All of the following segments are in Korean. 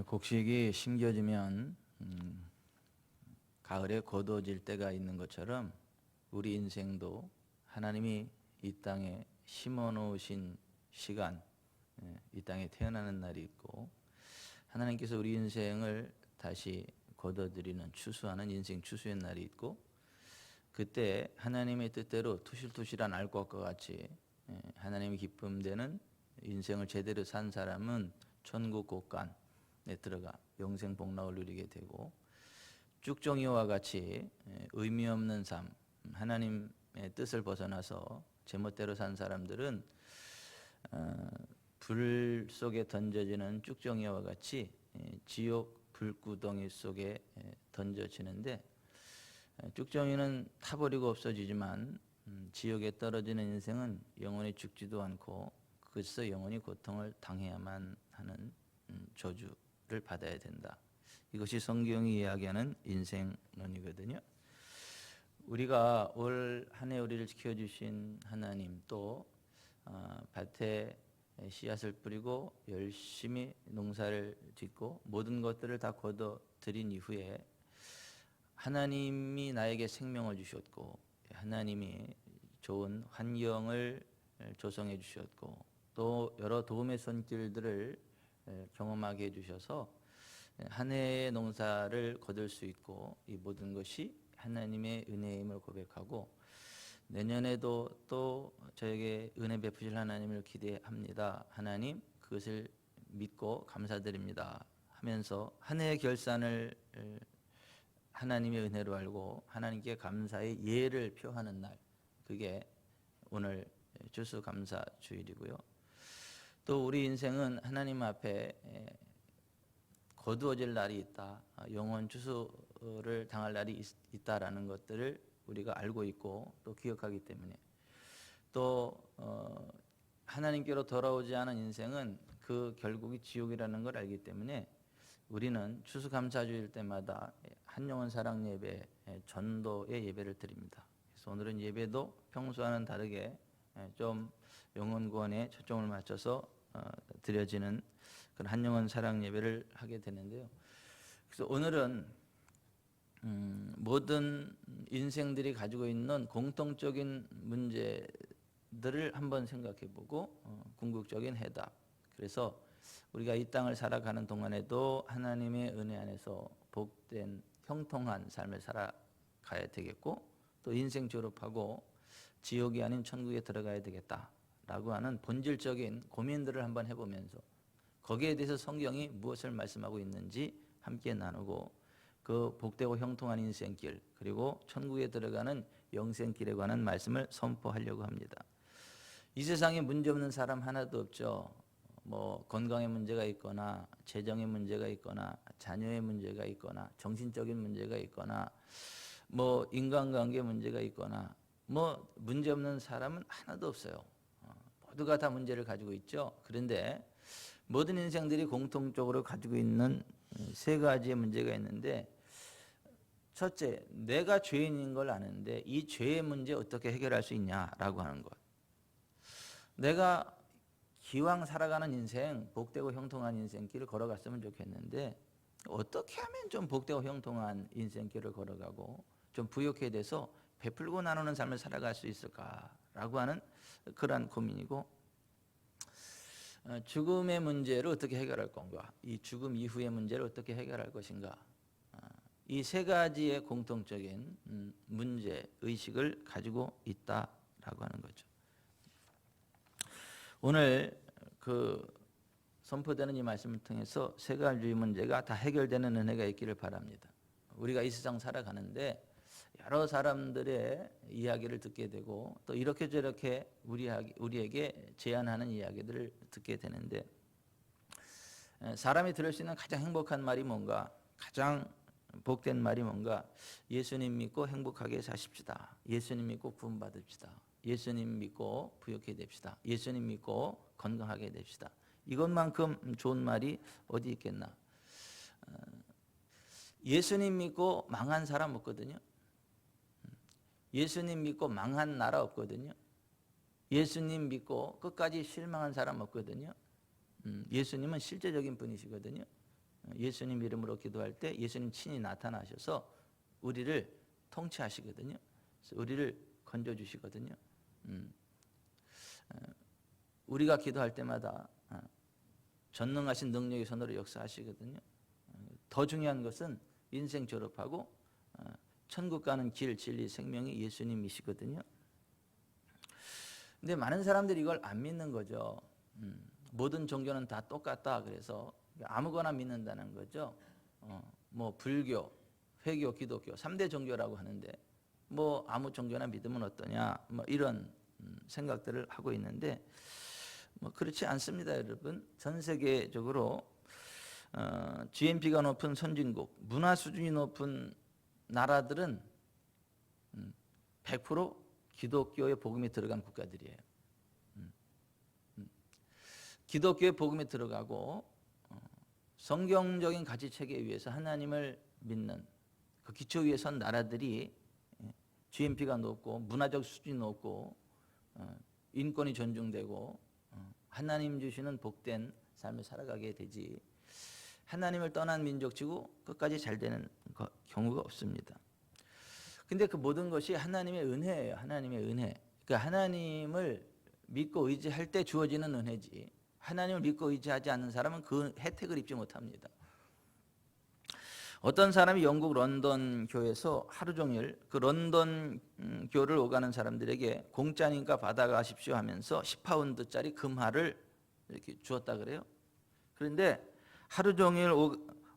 곡식이 심겨지면 가을에 거두어질 때가 있는 것처럼 우리 인생도 하나님이 이 땅에 심어 놓으신 시간, 이 땅에 태어나는 날이 있고 하나님께서 우리 인생을 다시 거둬들이는 추수하는 인생 추수의 날이 있고, 그때 하나님의 뜻대로 투실투실한 알곡과 같이 하나님의 기쁨되는 인생을 제대로 산 사람은 천국 곳간에 들어가 영생 복락을 누리게 되고, 쭉정이와 같이 의미 없는 삶, 하나님의 뜻을 벗어나서 제멋대로 산 사람들은 불 속에 던져지는 쭉정이와 같이 지옥 불구덩이 속에 던져지는데, 쭉정이는 타버리고 없어지지만 지옥에 떨어지는 인생은 영원히 죽지도 않고 그래서 영원히 고통을 당해야만 하는 저주를 받아야 된다. 이것이 성경이 이야기하는 인생론이거든요. 우리가 올 한 해 우리를 지켜주신 하나님, 또 밭에 씨앗을 뿌리고 열심히 농사를 짓고 모든 것들을 다 거둬들인 이후에 하나님이 나에게 생명을 주셨고 하나님이 좋은 환경을 조성해 주셨고 또 여러 도움의 손길들을 경험하게 해주셔서 한 해의 농사를 거둘 수 있고, 이 모든 것이 하나님의 은혜임을 고백하고 내년에도 또 저에게 은혜 베푸실 하나님을 기대합니다. 하나님, 그것을 믿고 감사드립니다 하면서 한 해의 결산을 하나님의 은혜로 알고 하나님께 감사의 예를 표하는 날, 그게 오늘 추수감사주일이고요. 또 우리 인생은 하나님 앞에 거두어질 날이 있다, 영원 추수를 당할 날이 있다라는 것들을 우리가 알고 있고 또 기억하기 때문에, 또 하나님께로 돌아오지 않은 인생은 그 결국이 지옥이라는 걸 알기 때문에 우리는 추수감사주일 때마다 한영원 사랑 예배, 전도의 예배를 드립니다. 그래서 오늘은 예배도 평소와는 다르게 좀 영혼 구원에 초점을 맞춰서 드려지는 그런 한영원 사랑 예배를 하게 되는데요. 그래서 오늘은 모든 인생들이 가지고 있는 공통적인 문제들을 한번 생각해보고 궁극적인 해답. 그래서 우리가 이 땅을 살아가는 동안에도 하나님의 은혜 안에서 복된 형통한 삶을 살아가야 되겠고, 또 인생 졸업하고 지옥이 아닌 천국에 들어가야 되겠다라고 하는 본질적인 고민들을 한번 해보면서 거기에 대해서 성경이 무엇을 말씀하고 있는지 함께 나누고, 그 복되고 형통한 인생길 그리고 천국에 들어가는 영생길에 관한 말씀을 선포하려고 합니다. 이 세상에 문제없는 사람 하나도 없죠. 뭐 건강에 문제가 있거나 재정에 문제가 있거나 자녀의 문제가 있거나 정신적인 문제가 있거나 뭐 인간관계 문제가 있거나 뭐 문제없는 사람은 하나도 없어요. 모두가 다 문제를 가지고 있죠. 그런데 모든 인생들이 공통적으로 가지고 있는 세 가지의 문제가 있는데, 첫째, 내가 죄인인 걸 아는데 이 죄의 문제 어떻게 해결할 수 있냐라고 하는 것. 내가 기왕 살아가는 인생, 복되고 형통한 인생길을 걸어갔으면 좋겠는데 어떻게 하면 좀 복되고 형통한 인생길을 걸어가고 좀 부욕해 돼서 베풀고 나누는 삶을 살아갈 수 있을까라고 하는 그러한 고민이고, 죽음의 문제를 어떻게 해결할 건가, 이 죽음 이후의 문제를 어떻게 해결할 것인가, 이 세 가지의 공통적인 문제 의식을 가지고 있다라고 하는 거죠. 오늘 그 선포되는 이 말씀을 통해서 세 가지 문제가 다 해결되는 은혜가 있기를 바랍니다. 우리가 이 세상 살아가는데 여러 사람들의 이야기를 듣게 되고 또 이렇게 저렇게 우리에게 제안하는 이야기들을 듣게 되는데, 사람이 들을 수 있는 가장 행복한 말이 뭔가, 가장 복된 말이 뭔가, 예수님 믿고 행복하게 사십시다. 예수님 믿고 구원 받읍시다. 예수님 믿고 부욕해 됩시다. 예수님 믿고 건강하게 됩시다. 이것만큼 좋은 말이 어디 있겠나. 예수님 믿고 망한 사람 없거든요. 예수님 믿고 망한 나라 없거든요. 예수님 믿고 끝까지 실망한 사람 없거든요. 예수님은 실제적인 분이시거든요. 예수님 이름으로 기도할 때 예수님 친히 나타나셔서 우리를 통치하시거든요. 그래서 우리를 건져주시거든요. 우리가 기도할 때마다 전능하신 능력의 손으로 역사하시거든요. 더 중요한 것은 인생 졸업하고 천국 가는 길, 진리, 생명이 예수님이시거든요. 근데 많은 사람들이 이걸 안 믿는 거죠. 모든 종교는 다 똑같다 그래서 아무거나 믿는다는 거죠. 뭐 불교, 회교, 기독교 3대 종교라고 하는데 뭐 아무 종교나 믿으면 어떠냐 뭐 이런 생각들을 하고 있는데 뭐 그렇지 않습니다, 여러분. 전 세계적으로 GNP가 높은 선진국, 문화 수준이 높은 나라들은 100% 기독교의 복음이 들어간 국가들이에요. 기독교의 복음이 들어가고 성경적인 가치 체계 위에서 하나님을 믿는 그 기초 위에 선 나라들이 GNP가 높고 문화적 수준이 높고 인권이 존중되고 하나님 주시는 복된 삶을 살아가게 되지, 하나님을 떠난 민족치고 끝까지 잘 되는 경우가 없습니다. 근데 그 모든 것이 하나님의 은혜예요. 하나님의 은혜. 그러니까 하나님을 믿고 의지할 때 주어지는 은혜지, 하나님을 믿고 의지하지 않는 사람은 그 혜택을 입지 못합니다. 어떤 사람이 영국 런던 교에서 하루 종일 그 런던 교를 오가는 사람들에게 공짜니까 받아가십시오 하면서 10파운드짜리 금화를 이렇게 주었다 그래요. 그런데 하루 종일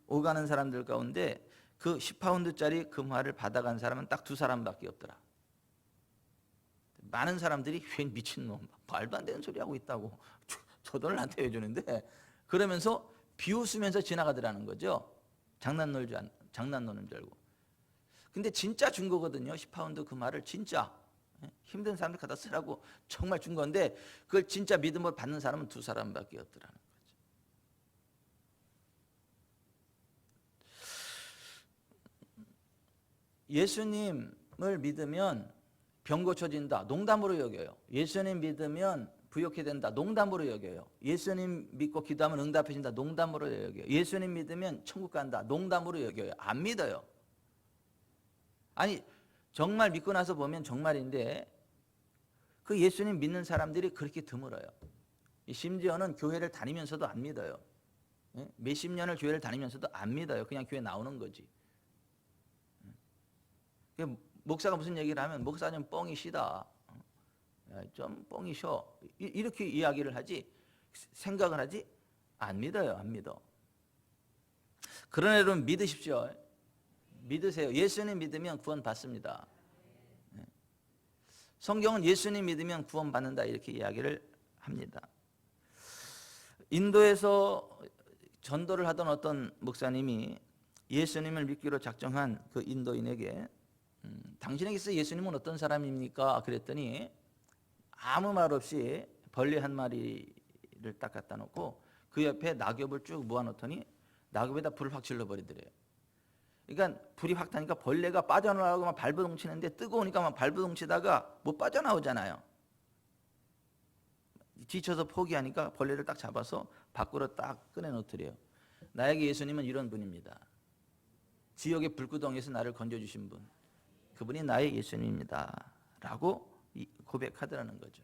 오가는 사람들 가운데 그 10파운드짜리 금화를 받아간 사람은 딱 2사람밖에 없더라. 많은 사람들이 웬 미친놈, 말도 안 되는 소리 하고 있다고, 저 돈을 나한테 왜 주는데, 그러면서 비웃으면서 지나가더라는 거죠. 장난 노는 줄 알고. 근데 진짜 준 거거든요. 10파운드 금화를 진짜 힘든 사람들 갖다 쓰라고 정말 준 건데, 그걸 진짜 믿음으로 받는 사람은 2사람밖에 없더라는 거죠. 예수님을 믿으면 병 고쳐진다, 농담으로 여겨요. 예수님 믿으면 부욕해 된다, 농담으로 여겨요. 예수님 믿고 기도하면 응답해진다, 농담으로 여겨요. 예수님 믿으면 천국 간다, 농담으로 여겨요. 안 믿어요. 아니 정말 믿고 나서 보면 정말인데 그 예수님 믿는 사람들이 그렇게 드물어요. 심지어는 교회를 다니면서도 안 믿어요. 몇십 년을 교회를 다니면서도 안 믿어요. 그냥 교회 나오는 거지. 목사가 무슨 얘기를 하면 목사님 뻥이시다, 좀 뻥이셔, 이렇게 이야기를 하지, 생각을 하지 안 믿어요. 안 믿어. 그러나 여러분 믿으십시오. 믿으세요. 예수님 믿으면 구원 받습니다. 성경은 예수님 믿으면 구원 받는다 이렇게 이야기를 합니다. 인도에서 전도를 하던 어떤 목사님이 예수님을 믿기로 작정한 그 인도인에게 당신에게서 예수님은 어떤 사람입니까? 그랬더니 아무 말 없이 벌레 한 마리를 딱 갖다 놓고 그 옆에 낙엽을 쭉 모아놓더니 낙엽에다 불을 확 질러버리더래요. 그러니까 불이 확 타니까 벌레가 빠져나오고 막 발버둥 치는데 뜨거우니까 막 발버둥 치다가 못 빠져나오잖아요. 지쳐서 포기하니까 벌레를 딱 잡아서 밖으로 딱 꺼내놓더래요. 나에게 예수님은 이런 분입니다. 지옥의 불구덩이에서 나를 건져주신 분, 그분이 나의 예수님입니다 라고 고백하더라는 거죠.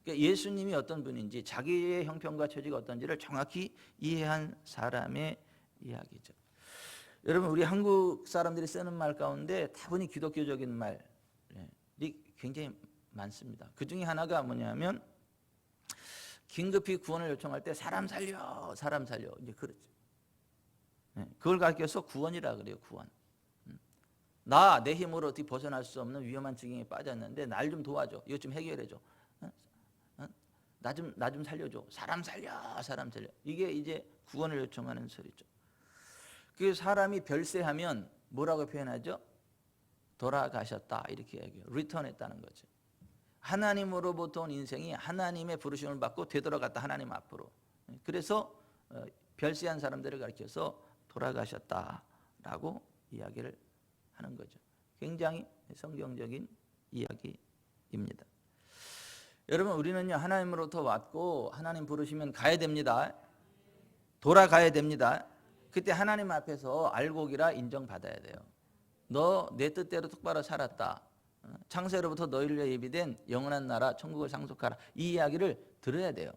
그러니까 예수님이 어떤 분인지, 자기의 형편과 처지가 어떤지를 정확히 이해한 사람의 이야기죠. 여러분, 우리 한국 사람들이 쓰는 말 가운데 다분히 기독교적인 말이 굉장히 많습니다. 그 중에 하나가 뭐냐면 긴급히 구원을 요청할 때 사람 살려, 사람 살려, 이제 그렇죠. 그걸 가르쳐서 구원이라 그래요. 구원. 내 힘으로 어떻게 벗어날 수 없는 위험한 지경에 빠졌는데 날 좀 도와줘, 이것 좀 해결해줘, 나 좀 살려줘, 사람 살려, 사람 살려. 이게 이제 구원을 요청하는 소리죠. 그 사람이 별세하면 뭐라고 표현하죠? 돌아가셨다 이렇게 얘기해요. 리턴했다는 거죠. 하나님으로부터 온 인생이 하나님의 부르심을 받고 되돌아갔다, 하나님 앞으로. 그래서 별세한 사람들을 가르쳐서 돌아가셨다라고 이야기를 하는 거죠. 굉장히 성경적인 이야기입니다. 여러분, 우리는요 하나님으로부터 왔고 하나님 부르시면 가야 됩니다. 돌아가야 됩니다. 그때 하나님 앞에서 알곡이라 인정받아야 돼요. 너 내 뜻대로 똑바로 살았다. 창세로부터 너희를 위해 예비된 영원한 나라 천국을 상속하라. 이 이야기를 들어야 돼요.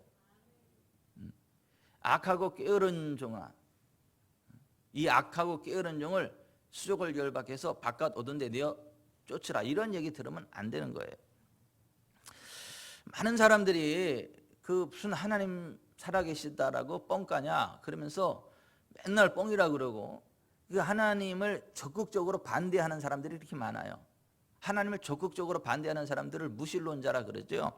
악하고 게으른 종아, 이 악하고 게으른 종을 수족을 열박해서 바깥 오던 데 내어 쫓으라. 이런 얘기 들으면 안 되는 거예요. 많은 사람들이 그 무슨 하나님 살아계시다라고 뻥까냐 그러면서 맨날 뻥이라 그러고, 그 하나님을 적극적으로 반대하는 사람들이 이렇게 많아요. 하나님을 적극적으로 반대하는 사람들을 무신론자라 그러죠.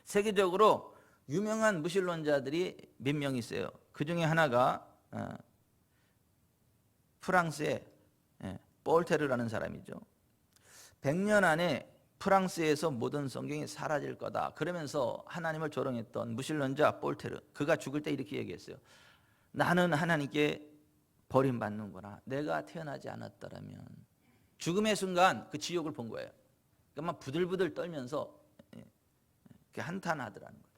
세계적으로 유명한 무신론자들이 몇 명 있어요. 그 중에 하나가 프랑스의 볼테르라는 사람이죠. 100년 안에 프랑스에서 모든 성경이 사라질 거다 그러면서 하나님을 조롱했던 무신론자 볼테르, 그가 죽을 때 이렇게 얘기했어요. 나는 하나님께 버림받는구나. 내가 태어나지 않았더라면. 죽음의 순간 그 지옥을 본 거예요. 그러니까 막 부들부들 떨면서 한탄하더라는 거죠.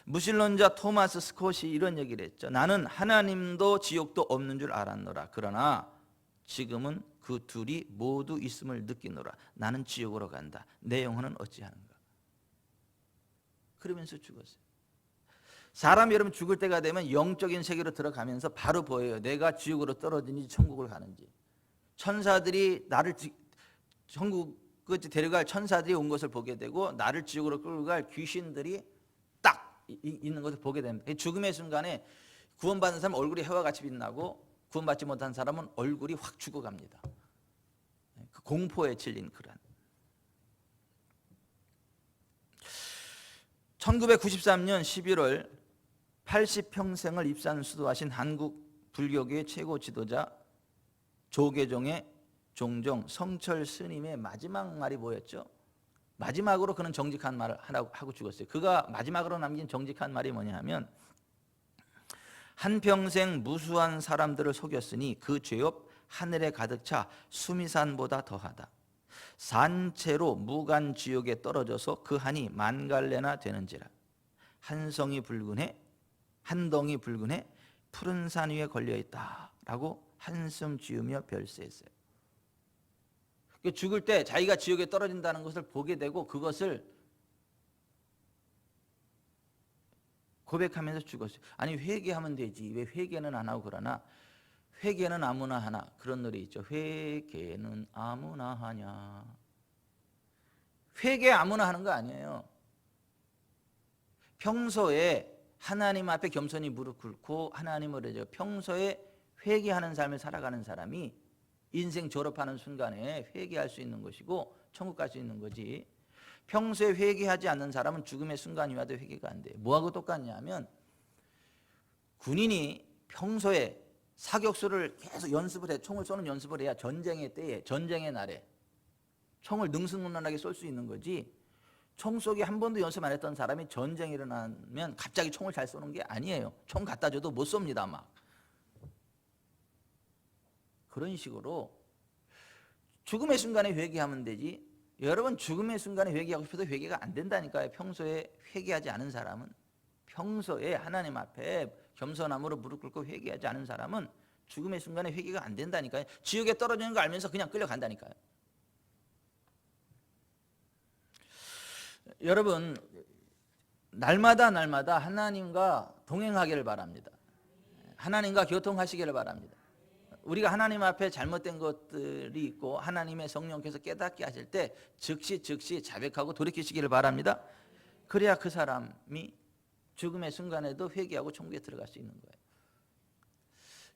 무신론자 토마스 스콧이 이런 얘기를 했죠. 나는 하나님도 지옥도 없는 줄 알았노라. 그러나 지금은 그 둘이 모두 있음을 느끼노라. 나는 지옥으로 간다. 내 영혼은 어찌하는가. 그러면서 죽었어요. 사람이 여러분 죽을 때가 되면 영적인 세계로 들어가면서 바로 보여요. 내가 지옥으로 떨어지는지 천국을 가는지. 천사들이 나를 천국까지 데려갈 천사들이 온 것을 보게 되고, 나를 지옥으로 끌고 갈 귀신들이 딱 있는 것을 보게 됩니다. 죽음의 순간에 구원받은 사람은 얼굴이 해와 같이 빛나고, 구원받지 못한 사람은 얼굴이 확 죽어갑니다. 그 공포에 질린 그런. 1993년 11월 80평생을 입산수도하신 한국 불교계의 최고 지도자 조계종의 종종 성철 스님의 마지막 말이 뭐였죠? 마지막으로 그는 정직한 말을 하고 죽었어요. 그가 마지막으로 남긴 정직한 말이 뭐냐 하면, 한평생 무수한 사람들을 속였으니 그 죄업 하늘에 가득 차 수미산보다 더하다. 산채로 무간 지옥에 떨어져서 그 한이 만갈래나 되는지라. 한 덩이 붉은해 푸른 산 위에 걸려있다라고 한숨 지으며 별세했어요. 죽을 때 자기가 지옥에 떨어진다는 것을 보게 되고 그것을 고백하면서 죽었어요. 아니 회개하면 되지 왜 회개는 안 하고 그러나, 회개는 아무나 하나. 그런 노래 있죠. 회개는 아무나 하냐. 회개 아무나 하는 거 아니에요. 평소에 하나님 앞에 겸손히 무릎 꿇고 하나님을 이제 평소에 회개하는 삶을 살아가는 사람이 인생 졸업하는 순간에 회개할 수 있는 것이고 천국 갈 수 있는 거지. 평소에 회개하지 않는 사람은 죽음의 순간이 와도 회개가 안 돼요. 뭐하고 똑같냐면, 군인이 평소에 사격수를 계속 연습을 해, 총을 쏘는 연습을 해야 전쟁의 때에, 전쟁의 날에 총을 능수능란하게 쏠 수 있는 거지. 총 쏘기 한 번도 연습 안 했던 사람이 전쟁이 일어나면 갑자기 총을 잘 쏘는 게 아니에요. 총 갖다 줘도 못 쏩니다. 막 그런 식으로 죽음의 순간에 회개하면 되지. 여러분 죽음의 순간에 회개하고 싶어도 회개가 안 된다니까요. 평소에 회개하지 않은 사람은, 평소에 하나님 앞에 겸손함으로 무릎 꿇고 회개하지 않은 사람은 죽음의 순간에 회개가 안 된다니까요. 지옥에 떨어지는 거 알면서 그냥 끌려간다니까요. 여러분 날마다 하나님과 동행하기를 바랍니다. 하나님과 교통하시기를 바랍니다. 우리가 하나님 앞에 잘못된 것들이 있고 하나님의 성령께서 깨닫게 하실 때 즉시 자백하고 돌이키시기를 바랍니다. 그래야 그 사람이 죽음의 순간에도 회개하고 천국에 들어갈 수 있는 거예요.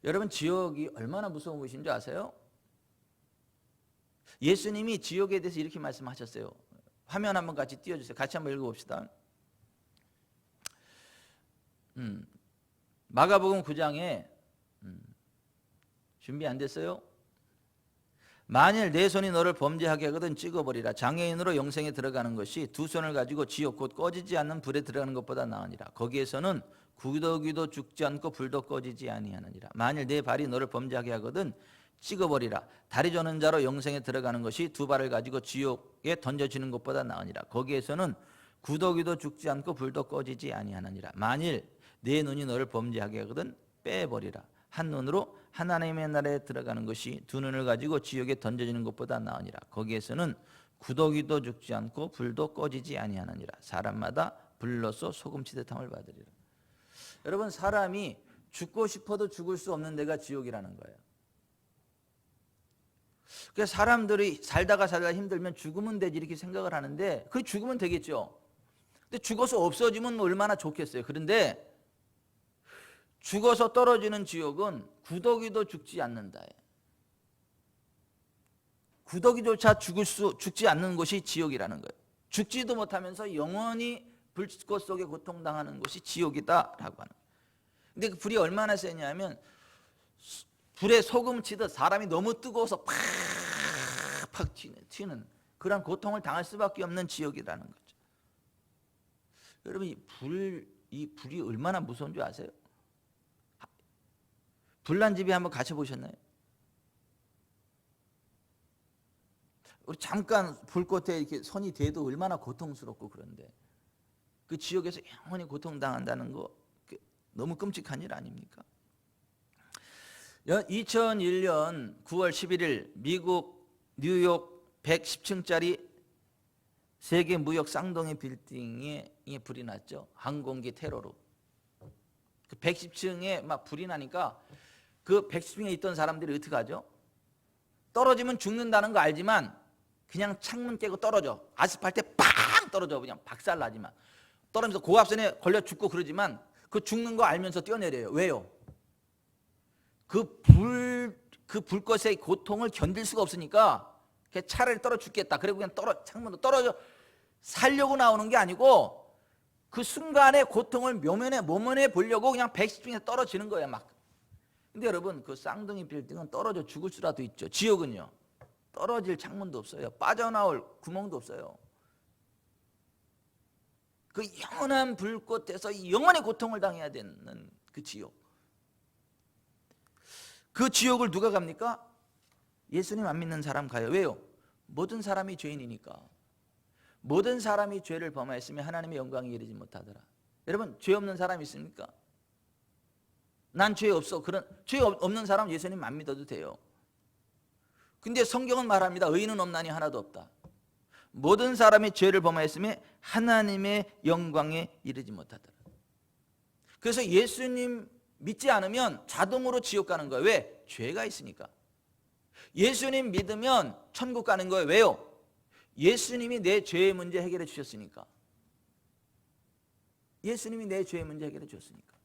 여러분 지옥이 얼마나 무서운 곳인 줄 아세요? 예수님이 지옥에 대해서 이렇게 말씀하셨어요. 화면 한번 같이 띄워주세요. 같이 한번 읽어봅시다. 마가복음 9장에 준비 안 됐어요? 만일 내 손이 너를 범죄하게 하거든 찍어버리라. 장애인으로 영생에 들어가는 것이 두 손을 가지고 지옥 곧 꺼지지 않는 불에 들어가는 것보다 나으니라. 거기에서는 구더기도 죽지 않고 불도 꺼지지 아니하느니라. 만일 내 발이 너를 범죄하게 하거든 찍어버리라. 다리 저는 자로 영생에 들어가는 것이 두 발을 가지고 지옥에 던져지는 것보다 나으니라. 거기에서는 구더기도 죽지 않고 불도 꺼지지 아니하느니라. 만일 내 눈이 너를 범죄하게 하거든 빼버리라. 한 눈으로 하나님의 나라에 들어가는 것이 두 눈을 가지고 지옥에 던져지는 것보다 나으니라. 거기에서는 구더기도 죽지 않고 불도 꺼지지 아니하느니라. 사람마다 불로써 소금치듯함을 받으리라. 여러분, 사람이 죽고 싶어도 죽을 수 없는 데가 지옥이라는 거예요. 그래서 사람들이 살다가 힘들면 죽으면 되지 이렇게 생각을 하는데, 그 죽으면 되겠죠. 근데 죽어서 없어지면 얼마나 좋겠어요. 그런데 죽어서 떨어지는 지옥은 구더기도 죽지 않는다. 구더기조차 죽지 않는 곳이 지옥이라는 거예요. 죽지도 못하면서 영원히 불꽃 속에 고통당하는 곳이 지옥이다라고 하는 거예요. 근데 그 불이 얼마나 세냐면 불에 소금 치듯 사람이 너무 뜨거워서 팍팍 튀는 그런 고통을 당할 수밖에 없는 지옥이라는 거죠. 여러분, 이 불이 얼마나 무서운 줄 아세요? 불난 집에 한번 갇혀보셨나요? 우리 잠깐 불꽃에 이렇게 손이 대도 얼마나 고통스럽고, 그런데 그 지옥에서 영원히 고통당한다는 거 너무 끔찍한 일 아닙니까? 2001년 9월 11일 미국 뉴욕 110층짜리 세계 무역 쌍둥이 빌딩에 불이 났죠. 항공기 테러로. 그 110층에 막 불이 나니까 그 110층에 있던 사람들이 어떻게 하죠? 떨어지면 죽는다는 거 알지만 그냥 창문 깨고 떨어져. 아스팔트에 팡 떨어져. 그냥 박살나지만. 떨어지면서 고압선에 걸려 죽고 그러지만 그 죽는 거 알면서 뛰어내려요. 왜요? 그 불꽃의 고통을 견딜 수가 없으니까 차라리 떨어 죽겠다. 그리고 그냥 창문으로 떨어져 살려고 나오는 게 아니고 그 순간의 고통을 모면해 보려고 그냥 110층에 떨어지는 거예요. 막. 근데 여러분, 그 쌍둥이 빌딩은 떨어져 죽을 수라도 있죠. 지옥은요, 떨어질 창문도 없어요. 빠져나올 구멍도 없어요. 그 영원한 불꽃에서 영원히 고통을 당해야 되는 그 지옥. 그 지옥을 누가 갑니까? 예수님 안 믿는 사람 가요. 왜요? 모든 사람이 죄인이니까. 모든 사람이 죄를 범하였으면 하나님의 영광에 이르지 못하더라. 여러분, 죄 없는 사람 있습니까? 난 죄 없어. 그런 죄 없는 사람 예수님 안 믿어도 돼요. 근데 성경은 말합니다. 의인은 없나니 하나도 없다. 모든 사람이 죄를 범하였으면 하나님의 영광에 이르지 못하더라. 그래서 예수님 믿지 않으면 자동으로 지옥 가는 거예요. 왜? 죄가 있으니까. 예수님 믿으면 천국 가는 거예요. 왜요? 예수님이 내 죄의 문제 해결해 주셨으니까. 예수님이 내 죄의 문제 해결해 주셨으니까.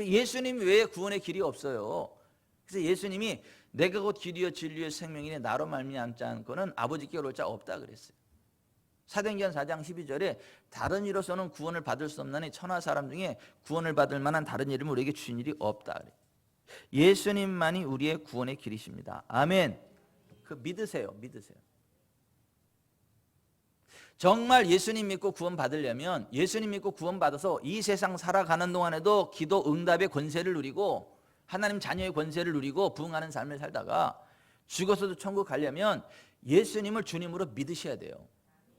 예수님 외에 구원의 길이 없어요. 그래서 예수님이 내가 곧 길이요 진리요 생명이니 나로 말미암지 않고는 아버지께 올 자 없다 그랬어요. 사도행전 4장 12절에 다른 이로서는 구원을 받을 수 없나니 천하 사람 중에 구원을 받을 만한 다른 이름을 우리에게 주신 일이 없다 그래요. 예수님만이 우리의 구원의 길이십니다. 아멘. 그 믿으세요. 정말 예수님 믿고 구원 받으려면 예수님 믿고 구원 받아서 이 세상 살아가는 동안에도 기도 응답의 권세를 누리고 하나님 자녀의 권세를 누리고 부응하는 삶을 살다가 죽어서도 천국 가려면 예수님을 주님으로 믿으셔야 돼요.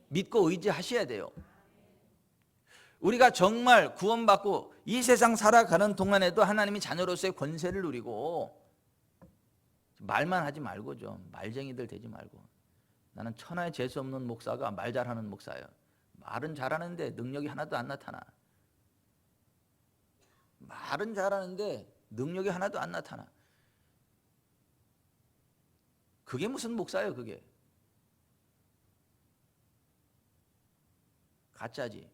믿고 의지하셔야 돼요. 우리가 정말 구원받고 이 세상 살아가는 동안에도 하나님이 자녀로서의 권세를 누리고 말만 하지 말고 좀 말쟁이들 되지 말고, 나는 천하에 재수 없는 목사가 말 잘하는 목사예요. 말은 잘하는데 능력이 하나도 안 나타나. 말은 잘하는데 능력이 하나도 안 나타나. 그게 무슨 목사예요, 그게? 가짜지.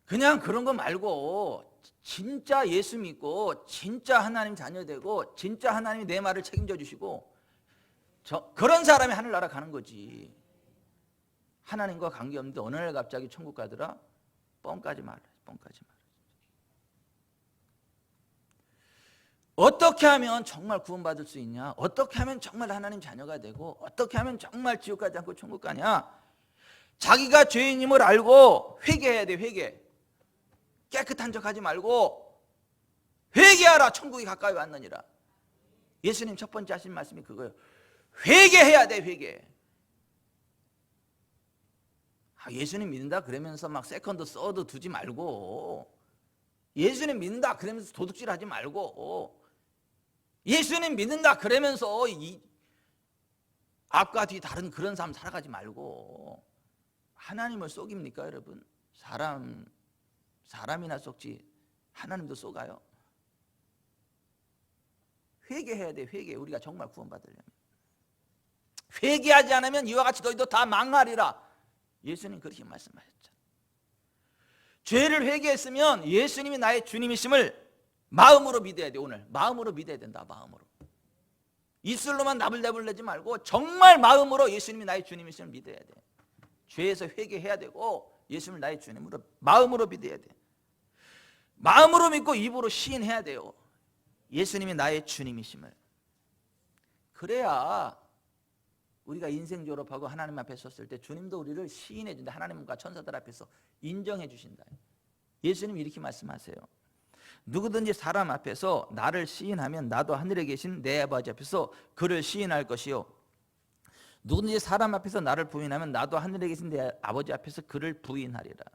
그냥 그런 거 말고 진짜 예수 믿고 진짜 하나님 자녀 되고 진짜 하나님이 내 말을 책임져 주시고 그런 사람이 하늘나라 가는 거지. 하나님과 관계없는데 어느 날 갑자기 천국 가더라? 뻥까지 말해. 어떻게 하면 정말 구원받을 수 있냐? 어떻게 하면 정말 하나님 자녀가 되고 어떻게 하면 정말 지옥 가지 않고 천국 가냐? 자기가 죄인임을 알고 회개해야 돼. 회개. 깨끗한 척하지 말고 회개하라. 천국이 가까이 왔느니라. 예수님 첫 번째 하신 말씀이 그거예요. 회개해야 돼. 회개. 예수님 믿는다 그러면서 막 세컨드 서드 두지 말고, 예수님 믿는다 그러면서 도둑질 하지 말고, 예수님 믿는다 그러면서 이 앞과 뒤 다른 그런 삶 살아가지 말고. 하나님을 속입니까 여러분? 사람이나 속지 하나님도 속아요? 회개해야 돼. 회개. 우리가 정말 구원받으려면 회개하지 않으면 이와 같이 너희도 다 망하리라. 예수님 그렇게 말씀하셨죠. 죄를 회개했으면 예수님이 나의 주님이심을 마음으로 믿어야 돼. 오늘 마음으로 믿어야 된다. 마음으로. 입술로만 나불나불내지 말고 정말 마음으로 예수님이 나의 주님이심을 믿어야 돼. 죄에서 회개해야 되고 예수님을 나의 주님으로 마음으로 믿어야 돼. 마음으로 믿고 입으로 시인해야 돼요. 예수님이 나의 주님이심을. 그래야 우리가 인생 졸업하고 하나님 앞에 섰을 때 주님도 우리를 시인해 준다. 하나님과 천사들 앞에서 인정해 주신다. 예수님이 이렇게 말씀하세요. 누구든지 사람 앞에서 나를 시인하면 나도 하늘에 계신 내 아버지 앞에서 그를 시인할 것이요, 누구든지 사람 앞에서 나를 부인하면 나도 하늘에 계신 내 아버지 앞에서 그를 부인하리라.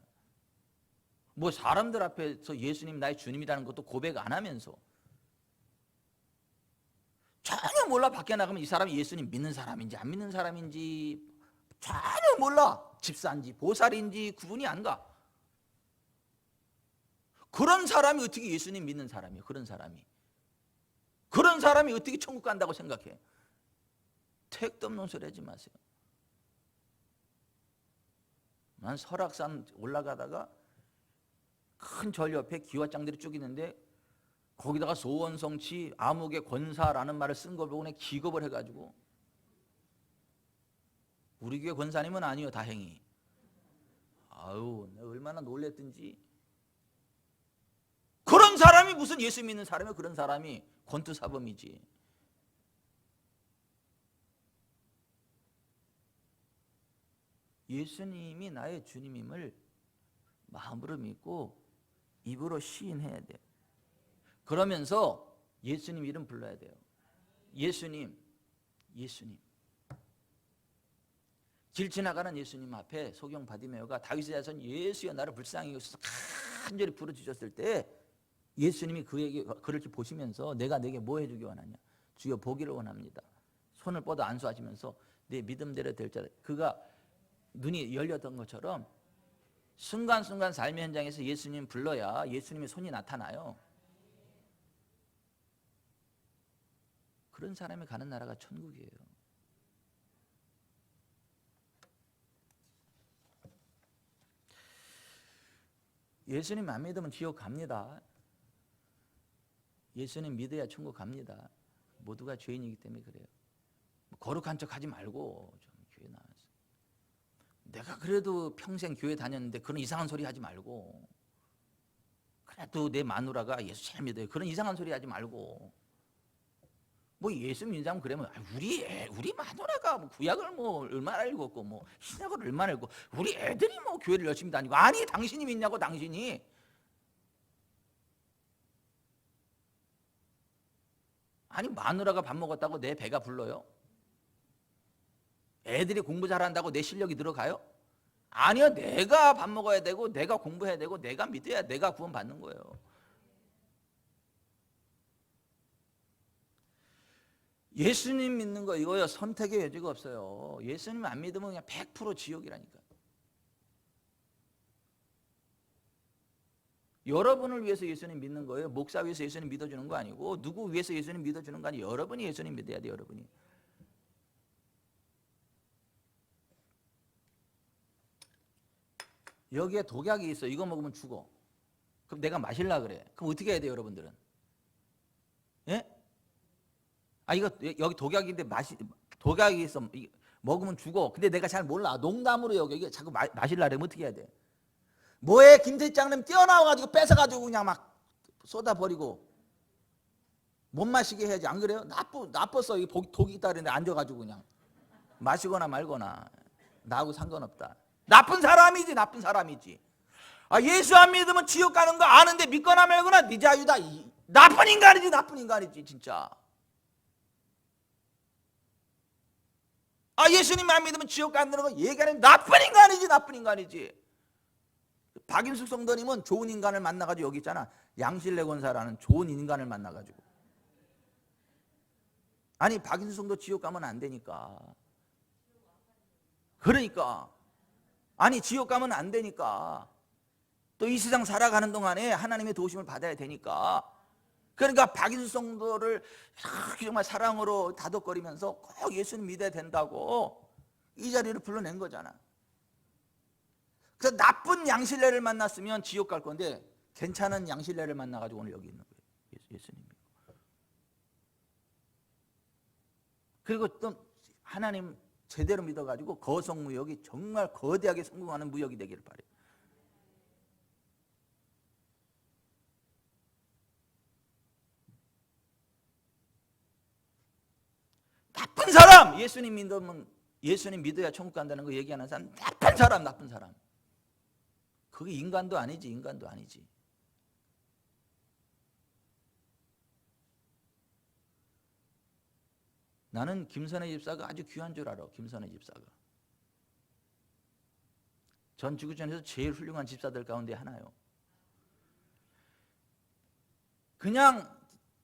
뭐 사람들 앞에서 예수님 나의 주님이라는 것도 고백 안 하면서 전혀 몰라. 밖에 나가면 이 사람이 예수님 믿는 사람인지 안 믿는 사람인지 전혀 몰라. 집사인지 보살인지 구분이 안 가. 그런 사람이 어떻게 예수님 믿는 사람이에요? 그런 사람이 어떻게 천국 간다고 생각해? 택도 없는 소리 하지 마세요. 난 설악산 올라가다가 큰 절 옆에 기와장들이 쭉 있는데 거기다가 소원성취 암흑의 권사라는 말을 쓴 걸 보고 기겁을 해가지고, 우리 교회 권사님은 아니요 다행히. 아유 내가 얼마나 놀랬든지. 그런 사람이 무슨 예수 믿는 사람이에요? 그런 사람이 권투사범이지. 예수님이 나의 주님임을 마음으로 믿고 입으로 시인해야 돼. 그러면서 예수님 이름 불러야 돼요. 예수님, 예수님. 길 지나가는 예수님 앞에 소경 바디메오가 다윗의 자손 예수여 나를 불쌍히 여기서 간절히 부르짖었을 때 예수님이 그에게 그렇게 보시면서 내가 내게 뭐 해주기 원하냐? 주여 보기를 원합니다. 손을 뻗어 안수하시면서 내 믿음대로 될 자라. 그가 눈이 열렸던 것처럼 순간순간 삶의 현장에서 예수님 불러야 예수님의 손이 나타나요. 그런 사람이 가는 나라가 천국이에요. 예수님 안 믿으면 지옥 갑니다. 예수님 믿어야 천국 갑니다. 모두가 죄인이기 때문에 그래요. 거룩한 척 하지 말고 좀 교회 나와서. 내가 그래도 평생 교회 다녔는데 그런 이상한 소리 하지 말고, 그래도 내 마누라가 예수 잘 믿어요. 그런 이상한 소리 하지 말고. 뭐 예수 믿는 사람 그러면 우리 마누라가 뭐 구약을 뭐 얼마나 읽었고 뭐 신약을 얼마나 읽고 우리 애들이 뭐 교회를 열심히 다니고. 아니 당신이 믿냐고. 당신이 아니 마누라가 밥 먹었다고 내 배가 불러요? 애들이 공부 잘한다고 내 실력이 들어가요? 아니요. 내가 밥 먹어야 되고 내가 공부해야 되고 내가 믿어야 내가 구원 받는 거예요. 예수님 믿는 거 이거요 선택의 여지가 없어요. 예수님 안 믿으면 그냥 100% 지옥이라니까. 여러분을 위해서 예수님 믿는 거예요. 목사 위해서 예수님 믿어주는 거 아니고, 누구 위해서 예수님 믿어주는 거 아니에요. 여러분이 예수님 믿어야 돼요. 여러분이. 여기에 독약이 있어. 이거 먹으면 죽어. 그럼 내가 마실라 그래. 그럼 어떻게 해야 돼요 여러분들은? 예? 이거 여기 독약인데 독약이 있어. 먹으면 죽어. 근데 내가 잘 몰라. 농담으로 여기 자꾸 마실라 그러면 어떻게 해야 돼? 뭐해? 김대장님 뛰어나와가지고 뺏어가지고 그냥 막 쏟아버리고 못 마시게 해야지. 안 그래요? 나빴어. 이 독이 있다 그랬는데 앉아가지고 그냥 마시거나 말거나 나하고 상관없다. 나쁜 사람이지. 나쁜 사람이지. 예수 안 믿으면 지옥 가는 거 아는데 믿거나 말거나 네 자유다. 나쁜 인간이지. 나쁜 인간이지 진짜. 예수님 안 믿으면 지옥 안 되는 거 얘기하는 나쁜 인간이지, 나쁜 인간이지. 박인숙 성도님은 좋은 인간을 만나가지고 여기 있잖아, 양실래 권사라는 좋은 인간을 만나가지고. 아니 박인숙 성도 지옥 가면 안 되니까. 그러니까 아니 지옥 가면 안 되니까. 또 이 세상 살아가는 동안에 하나님의 도우심을 받아야 되니까. 그러니까 박인숙 성도를 정말 사랑으로 다독거리면서 꼭 예수님 믿어야 된다고 이 자리를 불러낸 거잖아. 그래서 나쁜 양실래를 만났으면 지옥 갈 건데 괜찮은 양실래를 만나가지고 오늘 여기 있는 거예요. 예수님. 그리고 또 하나님 제대로 믿어가지고 거성무역이 정말 거대하게 성공하는 무역이 되기를 바래요. 나쁜 사람! 예수님 믿으면, 예수님 믿어야 천국 간다는 거 얘기하는 사람, 나쁜 사람, 나쁜 사람. 그게 인간도 아니지, 인간도 아니지. 나는 김선혜 집사가 아주 귀한 줄 알아. 김선혜 집사가 전 지구촌에서 제일 훌륭한 집사들 가운데 하나요. 그냥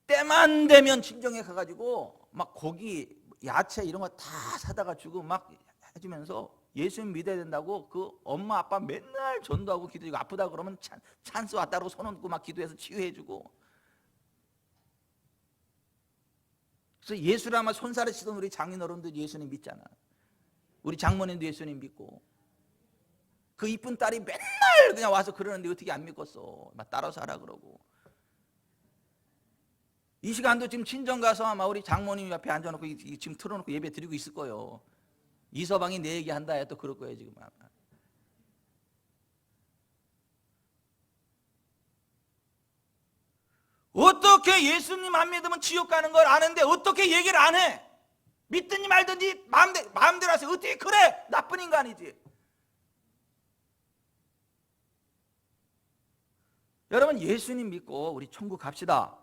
때만 되면 친정에 가가지고 막 고기, 야채 이런 거 다 사다가 주고 막 해주면서 예수님 믿어야 된다고 그 엄마 아빠 맨날 전도하고 기도하고 아프다 그러면 찬스 왔다고 손 얹고 막 기도해서 치유해주고. 그래서 예수라마 손살에 치던 우리 장인어른도 예수님 믿잖아. 우리 장모님도 예수님 믿고. 그 이쁜 딸이 맨날 그냥 와서 그러는데 어떻게 안 믿겠어. 막 따라서 하라 그러고. 이 시간도 지금 친정 가서 아마 우리 장모님 옆에 앉아놓고 지금 틀어놓고 예배 드리고 있을 거예요. 이서방이 내 얘기 한다 해 또 그럴 거예요 지금 아마. 어떻게 예수님 안 믿으면 지옥 가는 걸 아는데 어떻게 얘기를 안 해? 믿든지 말든지 마음대로 하세요. 어떻게 그래? 나쁜 인간이지. 여러분 예수님 믿고 우리 천국 갑시다.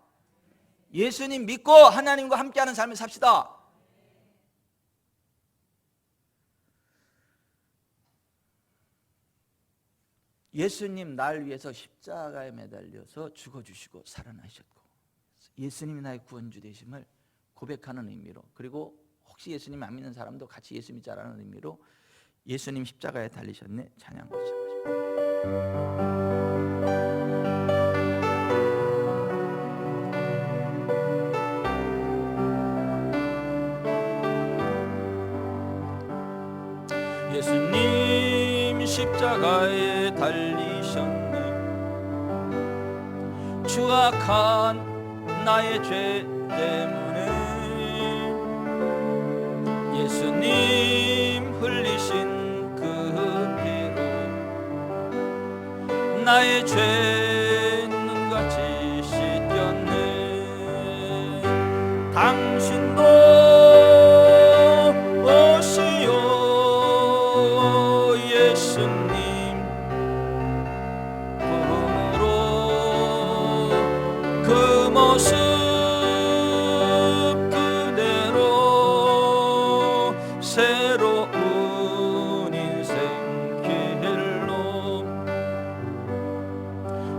예수님 믿고 하나님과 함께하는 삶을 삽시다. 예수님 날 위해서 십자가에 매달려서 죽어주시고 살아나셨고 예수님이 나의 구원주 되심을 고백하는 의미로, 그리고 혹시 예수님 안 믿는 사람도 같이 예수 믿자라는 의미로 예수님 십자가에 달리셨네 찬양하고 시작하십니다. 예수님 십자가에 달리셨네. 추악한 나의 죄 때문에 예수님 흘리신 그 피로 나의 죄 눈같이 씻겼네. 당신도 새로운 인생 길로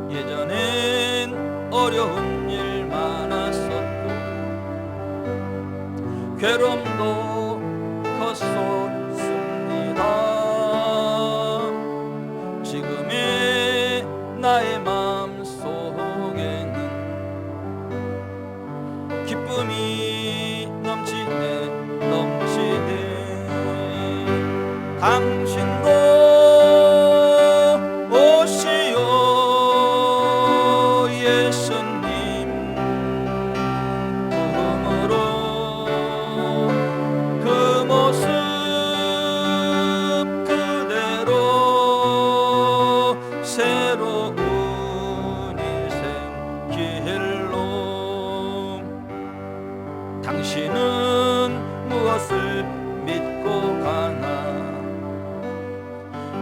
예전엔 어려운 일 많았었고 괴로움도 컸었습니다. 지금의 나의 마음 속에는 기쁨이 넘치네. 당신도 오시오 예수님 품으로 그 모습 그대로 새로운 인생 길로. 당신은 무엇을 믿고 가나,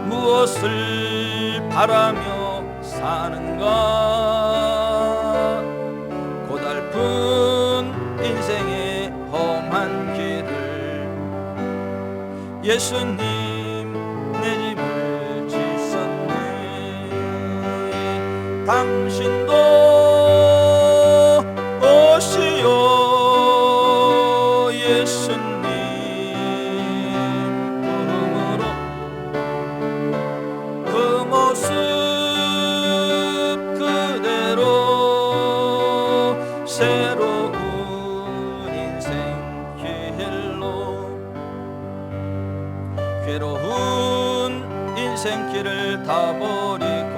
무엇을 바라며 사는가. 고달픈 인생의 험한 길을 예수님 내 짐을 지셨네. 당신도 오시오 예수님 품으로 그 모습 그대로 새로운 인생 길로 괴로운 인생길을 다 버리고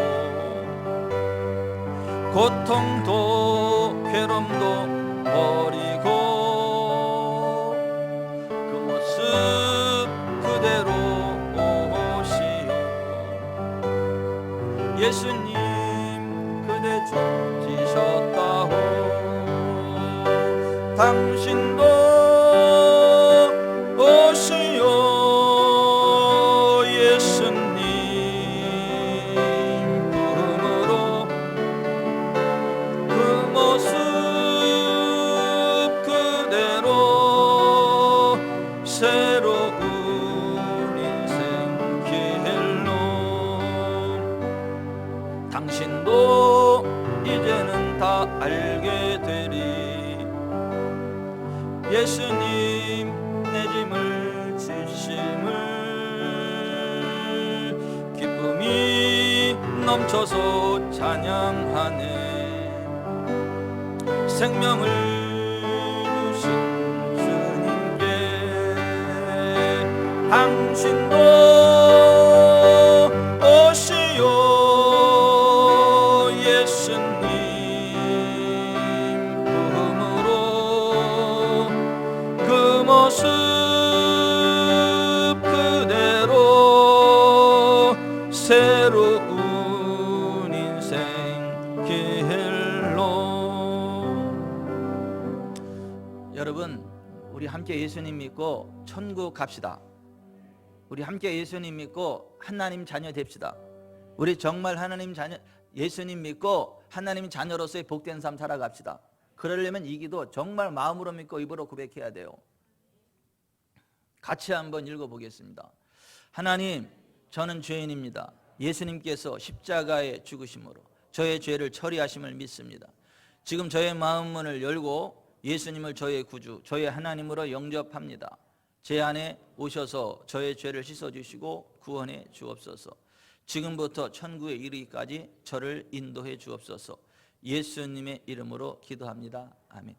고통도 괴로움도 버리고 그 모습 그대로 오시오 예수님 그대 좀 지셨다오. 당신도 오시오 예수님 품으로 그 모습 그대로 새로운 인생 길로 당신도 이제는 다 알게 되리 예수님 내 짐을 지심을 기쁨이 넘쳐서 찬양하네. 생명을 주신 주님께 당신도 오시오 예수님 품으로 그 모습 그대로 새로운 인생 길로. 여러분 우리 함께 예수님 믿고 천국 갑시다. 우리 함께 예수님 믿고 하나님 자녀 됩시다. 우리 정말 하나님 자녀 예수님 믿고 하나님 자녀로서의 복된 삶 살아갑시다. 그러려면 이 기도 정말 마음으로 믿고 입으로 고백해야 돼요. 같이 한번 읽어보겠습니다. 하나님 저는 죄인입니다. 예수님께서 십자가에 죽으심으로 저의 죄를 처리하심을 믿습니다. 지금 저의 마음 문을 열고 예수님을 저의 구주 저의 하나님으로 영접합니다. 제 안에 오셔서 저의 죄를 씻어주시고 구원해 주옵소서. 지금부터 천국에 이르기까지 저를 인도해 주옵소서. 예수님의 이름으로 기도합니다. 아멘.